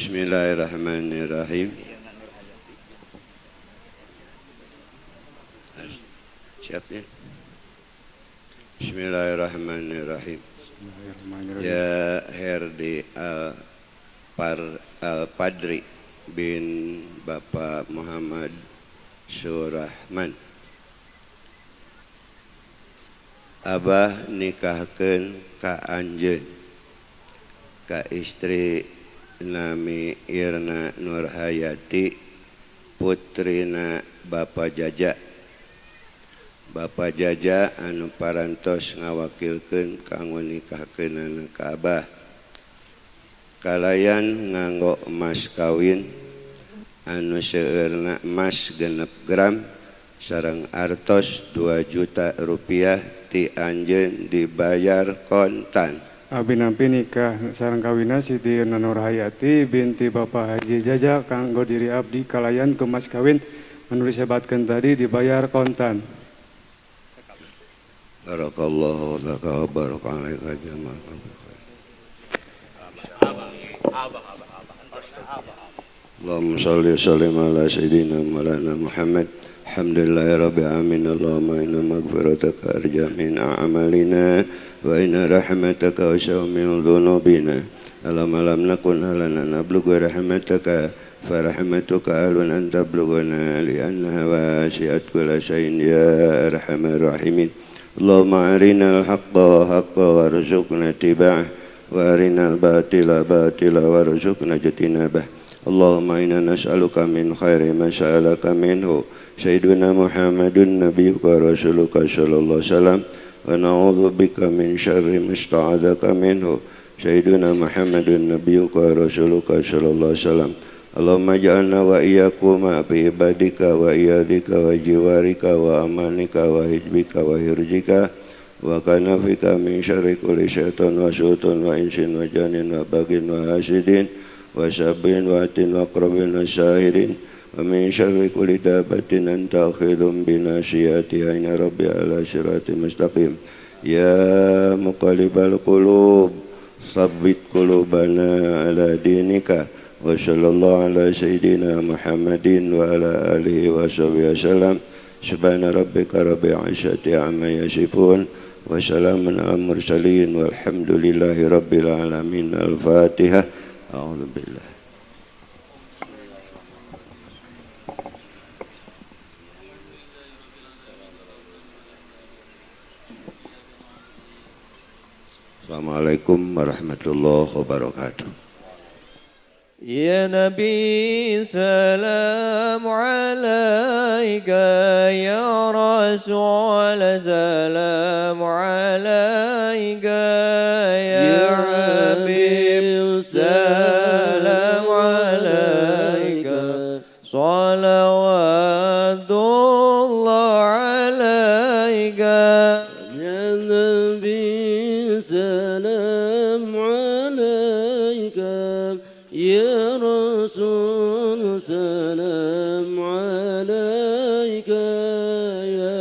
Bismillahirrahmanirrahim. Siapnya? Bismillahirrahmanirrahim. Ya Herdi Al-Padri bin Bapak Muhammad Surahman. Abah nikahkeun ka anjeun ka istri nami Irna Nurhayati putrina Bapak Jaja. Bapak Jaja anu parantos ngawakilkeun kanggo nikahkeunana ka Abah kalayan nganggo emas kawin anu seueurna emas 6 gram sareng artos 2 juta rupiah ti anjeun dibayar kontan. Abi nampi nikah sareng kawina Siti Irna Nurhayati binti Bapak Haji Jaja kanggo diri abdi kalayan ke mas kawin anu disebatkeun tadi dibayar kontan. Barakallahu laka wa baraka jamaah. Allahumma shalli wa sallim ala sayyidina Maulana Muhammad. Alhamdulillahi rabbil alamin. Allahumma inna maghfirataka arja min a'malina wa inna rahmataka awsa'u min dhunubina. Allahumma lam nakun halana nablughu rahmataka fa rahmatuka alun an tablughana li annaha wasi'at kulla shay'in ya arhamar rahimin. Allahumma arinal haqqa haqqa warzuqna ittiba'ah wa arinal batila batila warzuqna ijtinabah. Allahumma inna nas'aluka min khairi ma sa'alaka minhu Sayyiduna Muhammadun nabiyyuka rasuluka sallallahu alaihi wasallam wa na'udzu bika min syarri ma sta'adzaka minhu Sayyiduna Muhammadun nabiyyuka rasuluka sallallahu alaihi wasallam. Allahumma ja'alna wa iyyakuma fi ibadika wa iyadika wa jiwarika wa amanika wa hijbika wa hirjika wa kanafika min syarri kulli syaitan wa syaitan wa insin wa janin wa bagin wa hasidin wa sabbin wa atin wa aqrabin wa syahirin wa min syarri kulli dabatin anta akhidhum binasiyatiha inna rabbi ala sirati mustaqim. Ya muqallibal qulub sabbit qulubana ala dinika wa sallallahu ala sayyidina Muhammadin wa ala alihi wa sahbihi wasallam. Subhana rabbika rabbil izzati amma yasifun wa salamun alal mursalin walhamdulillahi rabbil alamin. Al-Fatihah. A'udzu billah. Assalamualaikum warahmatullahi wabarakatuh. Ya Nabi salam alaika, ya Rasul salam alaika, ya Habib salam alaika, salawatullah alaika. Ya Nabi salam alaika, ya Rasul salam alaika, ya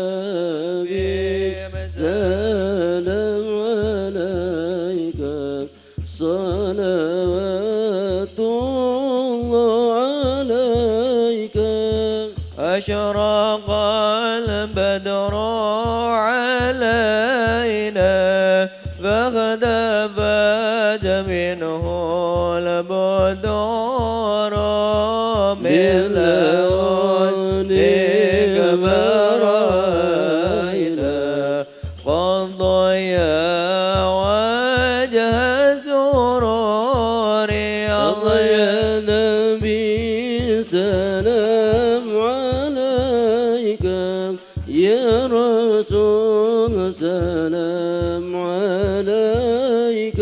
Habib salam alaika, salawatullah alaika. Ashraqal badru alayna فاختفت منه البدور من لونك فرأينا قد ضيا وجه سرور. الله يا نبي سلام عليك، يا رسول سلام عليك،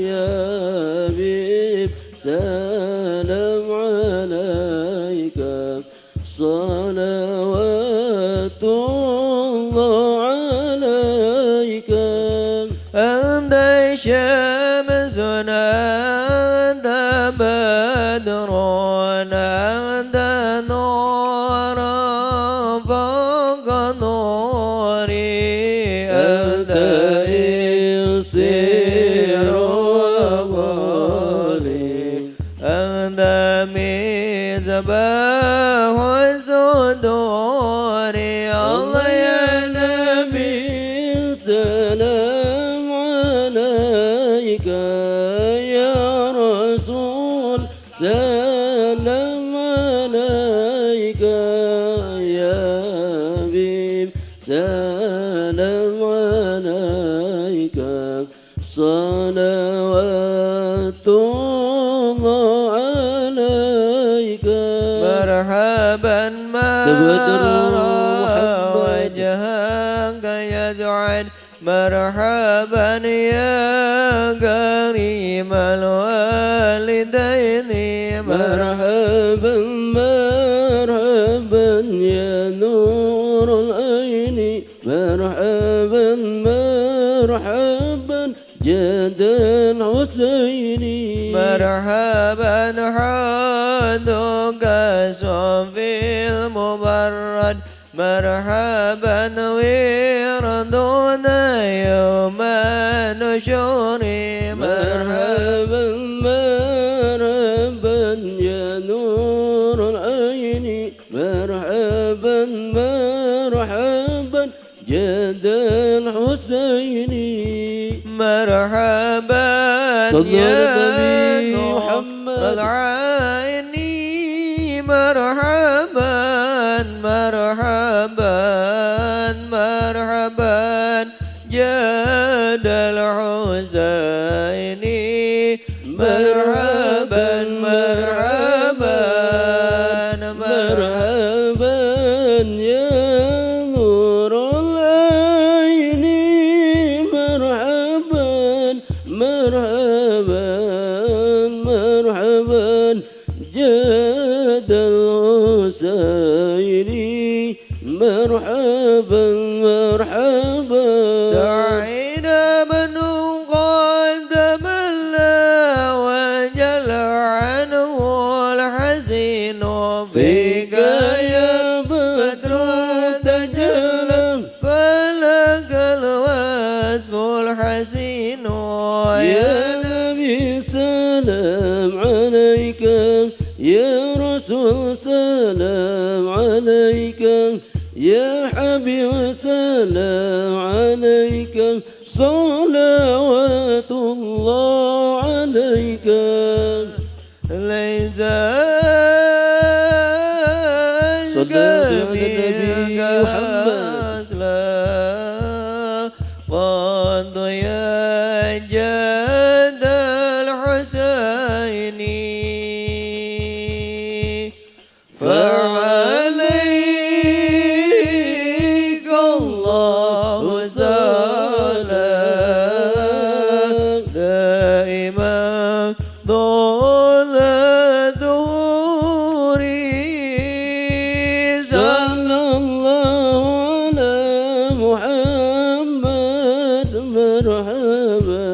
يا حبيب سلام عليك، صلوات الله عليك. أنت شمسنا أنت بدر أنت نور فوق نوري، أنت يسير وقولي مصباح الصدور الله يا نبي سلام عليك يا رسول سلام عليك يا حبيب سلام عليك صلوات الله عليك مرحبا ما تبدر وجهك يسعد مرحبا يا كريم الوالدين مرحبا مرحبا يا نور العين مرحبا مرحبا جد الحسين مرحبا حوضك صفي المبرد مرحبا وردنا يوم النشور مرحبا مرحبا يا نور العين مرحبا مرحبا جد الحسين مرحبا يا نور العين مرحبا مرحبا مرحبا جد الحسين مرحبا مرحبا مرحبا يا نور العين مرحبا مرحبا مرحبا جد الحسين مرحبا مرحبا دعينا من قدم الله وجل عنه الحزين فيك يا بدر تجلى فلك الوصف الحسين يا نبي سلام عليك يا رسول سلام عليك يا حبيب سلام عليك صلوات الله عليك ليس صلى النبي محمد قد يا جد الحسين فعليك الله سلام دائما طول الدهور صلى الله على محمد مرحبا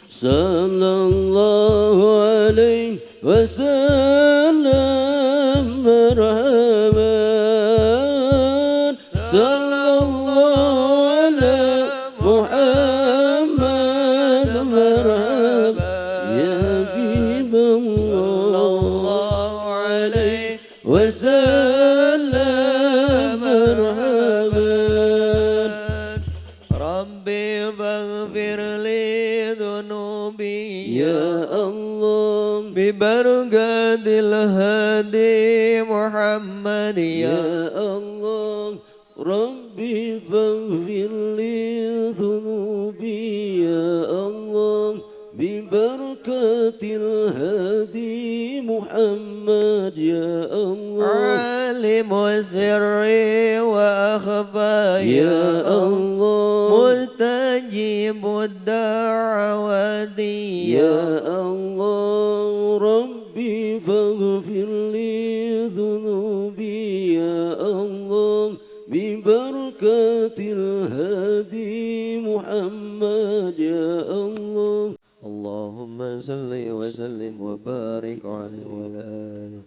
صلى الله عليه وسلم مرحبا صلى الله على محمد مرحبا يا حبيب الله عليه وسلم مرحبا ربي فاغفر لي ذنوبي يا الله ببركة الهادي محمد يا الله ربي فاغفر لي ذنوبي يا الله ببركة الهادي محمد يا الله عالم السر وأخفى يا الله مستجيب الدعوات يا الله ربي فاغفر لي ذنوبي يا الله ببركة الهادي محمد يا الله اللهم صل وسلم وبارك عليه وعلى آله